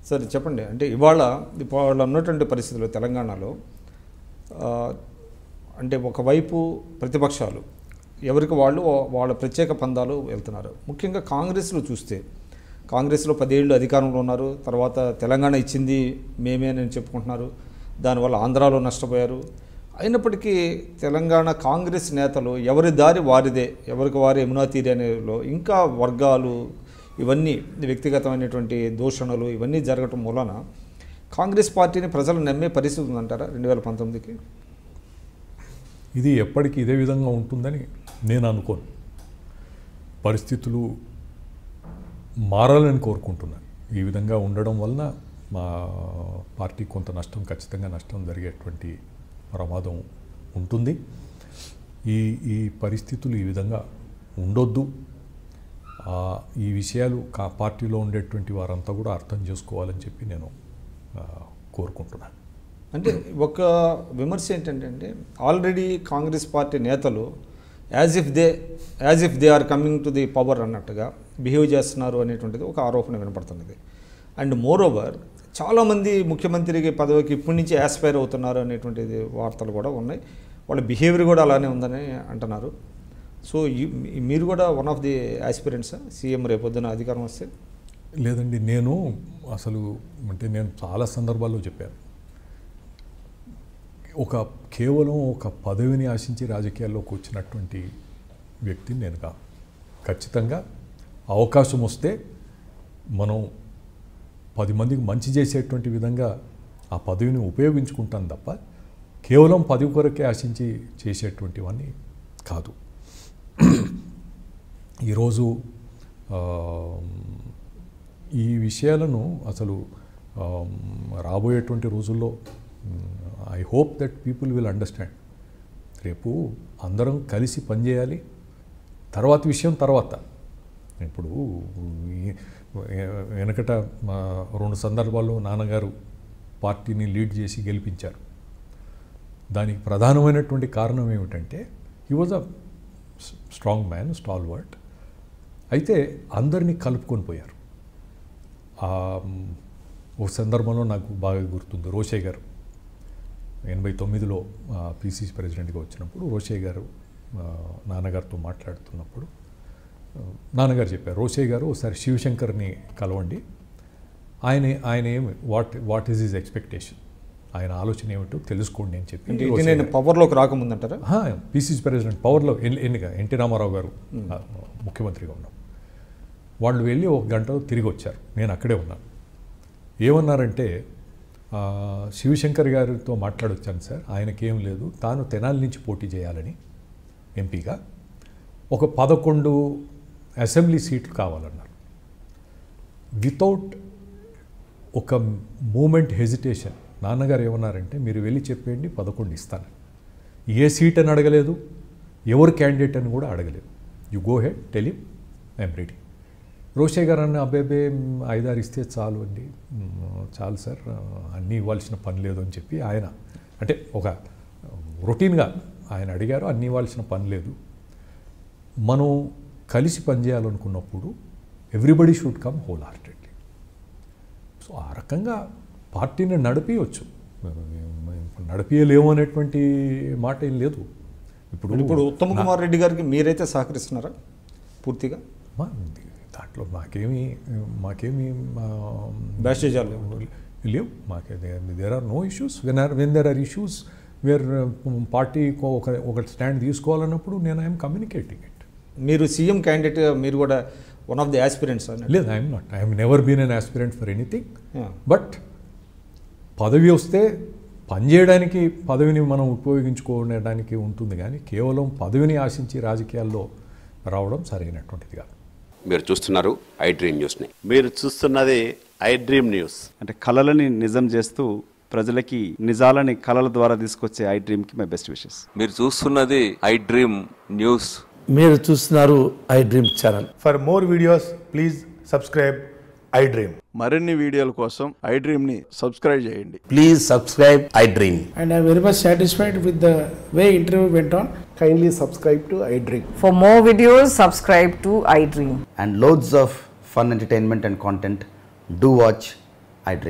సరే చెప్పండి, అంటే ఇవాళ ఉన్నటువంటి పరిస్థితుల్లో తెలంగాణలో అంటే ఒకవైపు ప్రతిపక్షాలు ఎవరికి వాళ్ళు వాళ్ళ ప్రత్యేక పందాలు వెళ్తున్నారు. ముఖ్యంగా కాంగ్రెస్లో చూస్తే, కాంగ్రెస్లో 10 ఏళ్ళు అధికారంలో ఉన్నారు, తర్వాత తెలంగాణ ఇచ్చింది మేమే అని చెప్పుకుంటున్నారు, దానివల్ల ఆంధ్రాలో నష్టపోయారు. అయినప్పటికీ తెలంగాణ కాంగ్రెస్ నేతలు ఎవరి దారి వారిదే, ఎవరికి వారి యమునా తీరే అనేలో ఇంకా వర్గాలు ఇవన్నీ వ్యక్తిగతమైనటువంటి దూషణలు ఇవన్నీ జరగటం మూలన కాంగ్రెస్ పార్టీని ప్రజలు నమ్మే పరిస్థితి ఉందంటారా 2019కి? ఇది ఎప్పటికీ ఇదే విధంగా ఉంటుందని నేను అనుకోను. పరిస్థితులు మారాలని కోరుకుంటున్నాను. ఈ విధంగా ఉండడం వలన మా పార్టీ కొంత నష్టం, ఖచ్చితంగా నష్టం జరిగేటువంటి ప్రమాదం ఉంటుంది. ఈ పరిస్థితులు ఈ విధంగా ఉండొద్దు. ఈ విషయాలు పార్టీలో ఉండేటువంటి వారంతా కూడా అర్థం చేసుకోవాలని చెప్పి నేను కోరుకుంటున్నాను. అంటే ఒక విమర్శ ఏంటంటే ఆల్రెడీ కాంగ్రెస్ పార్టీ నేతలు as if they are coming to the power అన్నట్టుగా బిహేవ్ చేస్తున్నారు అనేటువంటిది ఒక ఆరోపణ వినపడుతున్నది. అండ్ మోర్ ఓవర్ చాలామంది ముఖ్యమంత్రికి పదవికి ఇప్పటి నుంచి యాస్పైర్ అవుతున్నారు అనేటువంటిది వార్తలు కూడా ఉన్నాయి. వాళ్ళ బిహేవియర్ కూడా అలానే ఉందని అంటున్నారు. సో మీరు కూడా one of the aspirants CM రేపొద్దున అధికారం వస్తే? లేదండి, నేను అసలు అంటే నేను చాలా సందర్భాల్లో చెప్పాను, కేవలం ఒక పదవిని ఆశించి రాజకీయాల్లోకి వచ్చినటువంటి వ్యక్తిని నేను కాదు. ఖచ్చితంగా అవకాశం వస్తే మనం 10 మందికి మంచి చేసేటువంటి విధంగా ఆ పదవిని ఉపయోగించుకుంటాను తప్ప కేవలం పదవి కొరకే ఆశించి చేసేటువంటివన్నీ కాదు. ఈరోజు ఈ విషయాలను అసలు రాబోయేటువంటి రోజుల్లో I hope that people will understand. రేపు అందరం కలిసి పనిచేయాలి. తర్వాత విషయం తర్వాత. ఇప్పుడు వెనకట 2 సందర్భాల్లో నాన్నగారు పార్టీని లీడ్ చేసి గెలిపించారు. దానికి ప్రధానమైనటువంటి కారణం ఏమిటంటే he was a strong man, stalwart. అయితే అందరినీ కలుపుకొని పోయారు. ఒక సందర్భంలో నాకు బాగా గుర్తుంది, రోషే గారు 89లో పిసిసి ప్రెసిడెంట్గా వచ్చినప్పుడు రోషే గారు నాన్నగారితో మాట్లాడుతున్నప్పుడు నాన్నగారు చెప్పారు, రోషే గారు ఒకసారి శివశంకర్ని కలవండి, ఆయన ఏమి వాట్ ఈజ్ హిజ్ ఎక్స్పెక్టేషన్, ఆయన ఆలోచన ఏమిటో తెలుసుకోండి అని చెప్పి. నేను పవర్లోకి రాకముందంటారా? పిసిసి ప్రెసిడెంట్ పవర్లో ఎన్నిక ఎన్టీ రామారావు గారు ముఖ్యమంత్రిగా ఉన్నాం. వాళ్ళు వెళ్ళి 1 గంటలో తిరిగి వచ్చారు. నేను అక్కడే ఉన్నాను. ఏమన్నారంటే, శివశంకర్ గారితో మాట్లాడొచ్చాను సార్, ఆయనకేం లేదు, తాను తెనాలి నుంచి పోటీ చేయాలని ఎంపీగా, ఒక 11 అసెంబ్లీ సీట్లు కావాలన్నారు. వితౌట్ ఒక మూమెంట్ హెజిటేషన్ నాన్నగారు ఏమన్నారంటే, మీరు వెళ్ళి చెప్పేయండి 11 ఇస్తాను. ఏ సీట్ అని అడగలేదు, ఎవరు క్యాండిడేట్ అని కూడా అడగలేదు. You go ahead, tell him I'm ready. Roshe గారు అన్న అబ్బాయి 5-6 ఇస్తే చాలు అండి, చాలు సార్, అన్నీ ఇవ్వాల్సిన పని లేదు అని చెప్పి ఆయన, అంటే ఒక రొటీన్గా ఆయన అడిగారు, అన్నీ ఇవ్వాల్సిన పని లేదు, మనం కలిసి పనిచేయాలనుకున్నప్పుడు everybody should come wholeheartedly. So ఆ రకంగా పార్టీని నడిపించవచ్చు. నడిపించలేము అనేటువంటి మాట ఏం లేదు. ఇప్పుడు ఉత్తమ్ కుమార్ రెడ్డి గారికి మీరైతే సహకరిస్తున్నారా పూర్తిగా? దాంట్లో మాకేమీ బ్యాషేజాలు లేవు. There are no issues. When there are issues where party ఒక స్టాండ్ తీసుకోవాలన్నప్పుడు నేను ఐఎమ్ కమ్యూనికేటింగ్ ఇట్. మీరు సీఎం క్యాండిడేట్, మీరు కూడా వన్ ఆఫ్ ది ఆస్పిరెంట్స్? లేదు, I'm not. I'm never been an aspirant for anything. But పదవి వస్తే పనిచేయడానికి పదవిని మనం ఉపయోగించుకోవడానికి ఉంటుంది, కానీ కేవలం పదవిని ఆశించి రాజకీయాల్లో రావడం సరైనటువంటిది కాదు. మీరు చూస్తున్నారు ఐ డ్రీమ్ న్యూస్ని. మీరు చూస్తున్నది ఐ డ్రీమ్ న్యూస్. అంటే కళలని నిజం చేస్తూ ప్రజలకి నిజాలని కళల ద్వారా తీసుకొచ్చే ఐ డ్రీమ్కి మై బెస్ట్ విషెస్. మీరు చూస్తున్నది ఐ డ్రీమ్ న్యూస్. మీరు చూస్తున్నారు I dream channel. For more videos please subscribe I dream. మరిన్ని వీడియోల కోసం ఐ డ్రీమ్ని సబ్స్క్రైబ్ చేయండి. Please subscribe I dream. And I am very much satisfied with the way interview went on. Kindly subscribe to I Dream. For more videos, subscribe to I Dream. And loads of fun entertainment and content. Do watch iDream.